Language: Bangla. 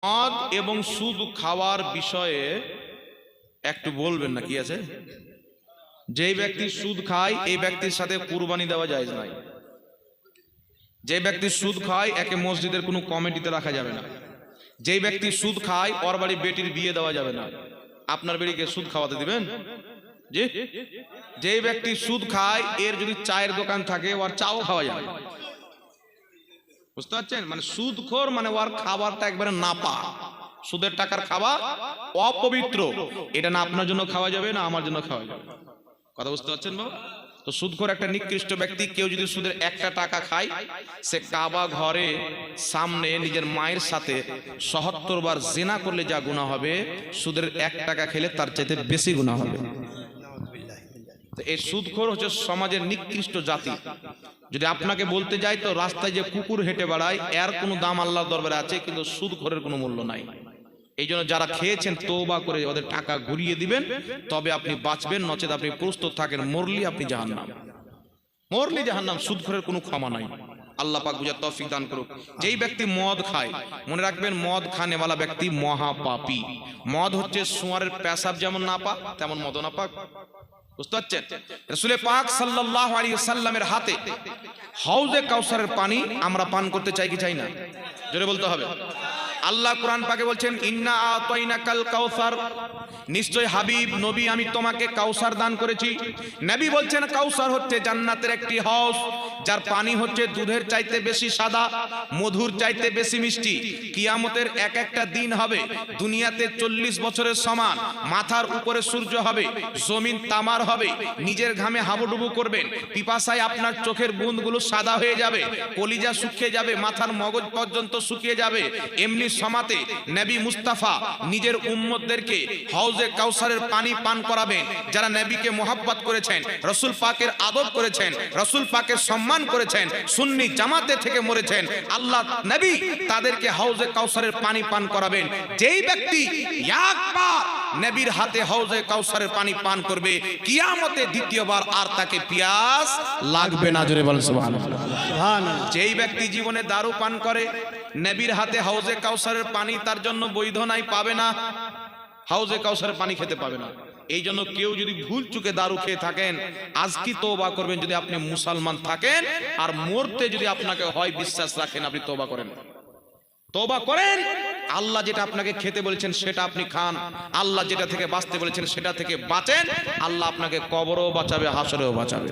মদ এবং সুদ খাওয়ার বিষয়ে একটু বলবেন না, কি আছে? যে ব্যক্তি সুদ খায় এই ব্যক্তির সাথে কুরবানি দেওয়া জায়েজ নাই। যে ব্যক্তি সুদ খায় একে মসজিদের কোনো কমিটিতে রাখা যাবে না। যে ব্যক্তি সুদ খায় ওর বাড়ি বেটির বিয়ে দেওয়া যাবে না। আপনার বেটিকে সুদ খাওয়াতে দিবেন? জি। যে ব্যক্তি সুদ খায় এর যদি চায়ের দোকান থাকে ওর চাও খাওয়া যাবে। বুঝতে পারছেন? মানে সুদখোর মানে ওর খাবারটা একবারে নাপা, সুদের টাকার খাবার অপবিত্র। এটা না আপনার জন্য খাওয়া যাবে না আমার জন্য খাওয়া যাবে। কথা বুঝতে পারছেন বাবা? তো সুদখোর একটা নিকৃষ্ট ব্যক্তি। কেউ যদি সুদের একটা টাকা খায়, সে কাবা ঘরে সামনে নিজের মায়ের সাথে ৭৭ বার জিনা করলে যা গুনাহ হবে, সুদের ১ টাকা খেলে তার চাইতে বেশি গুনাহ হবে। এই সুদখোর হচ্ছে সমাজের নিকৃষ্ট জাতি। যদি আপনাকে বলতে যাই তো রাস্তায় যে কুকুর হেঁটে বেড়ায় এর কোনো দাম আল্লাহর দরবারে আছে, কিন্তু সুদখোরের কোনো মূল্য নাই। এই জন্য যারা খেয়েছেন তওবা করে ওদের টাকা ঘুরিয়ে দিবেন, তবে আপনি বাঁচবেন। নচেত আপনি প্রস্তুত থাকেন, মরলি আপনি জাহান্নাম, মরলি জাহান্নাম। সুদখোরের কোনো ক্ষমা নাই। আল্লাহ পাক বুঝার তৌফিক দান করুক। যেই ব্যক্তি মদ খায়, মনে রাখবেন মদ খানেওয়ালা ব্যক্তি মহাপাপী। মদ হচ্ছে শুয়ারের পেশাব যেমন নাপাক তেমন মদ নাপাক। বুঝতে পারছেন? রাসূল পাক সাল্লাল্লাহু আলাইহি ওয়াসাল্লামের হাতে হাউজে কাউসারের পানি আমরা পান করতে চাই কি চাই না? জোরে বলতে হবে। আল্লাহ কোরআন পাকে বলছেন ইন্না আতাইনাকাল কাউসার, নিশ্চয় হাবিব নবী আমি তোমাকে কাউসার দান করেছি। নবী বলছেন কাউসার হচ্ছে জান্নাতের একটি হাউজ, যার পানি হচ্ছে দুধের চাইতে বেশি সাদা, মধুর চাইতে বেশি মিষ্টি। কিয়ামতের এক একটা দিন হবে দুনিয়াতে ৪০ বছরের সমান। মাথার উপরে সূর্য হবে, জমিন তামার হবে, নিজের ঘামে হাবুডুবু করবেন, পিপাসায় আপনার চোখের বুঁদগুলো সাদা হয়ে যাবে, কলিজা শুকিয়ে যাবে, মাথার মগজ পর্যন্ত শুকিয়ে যাবে। এমনি সমাতে নবী মুস্তাফা নিজের উম্মতদেরকে হাউজে কাউসারের পানি পান করাবেন। যারা নবীকে মোহাব্বত করেছেন, রাসূল পাকের আদব করেছেন, রাসূল পাকের সম্মান করেছেন, সুন্নি জামাতে থেকে মরেছেন, আল্লাহ নবী তাদেরকে হাউজে কাউসারের পানি পান করাবেন। যেই ব্যক্তি একবার নবীর হাতে হাউজে কাউসারের পানি পান করবে, কিয়ামতে দ্বিতীয়বার আর তাকে পিয়াস লাগবে না। জোরে বলেন সুবহানাল্লাহ। যেই ব্যক্তি জীবনে দারু পান করে, নবীর হাতে হাউজে কাউসারের পানি তার জন্য বৈধ নাই, পাবে না, হাউজে কাউসারের পানি খেতে পাবে না। এই জন্য কেউ যদি ভুল চুকে দারু খেয়ে থাকেন, আজকে তওবা করবেন। যদি আপনি মুসলমান থাকেন আর মরতে যদি আপনাকে হয় বিশ্বাস রাখেন, আপনি তওবা করেন, তওবা করেন। আল্লাহ যেটা আপনাকে খেতে বলেছেন সেটা আপনি খান, আল্লাহ যেটা থেকে বাঁচতে বলেছেন সেটা থেকে বাঁচেন। আল্লাহ আপনাকে কবরেও বাঁচাবে, হাসরেও বাঁচাবে।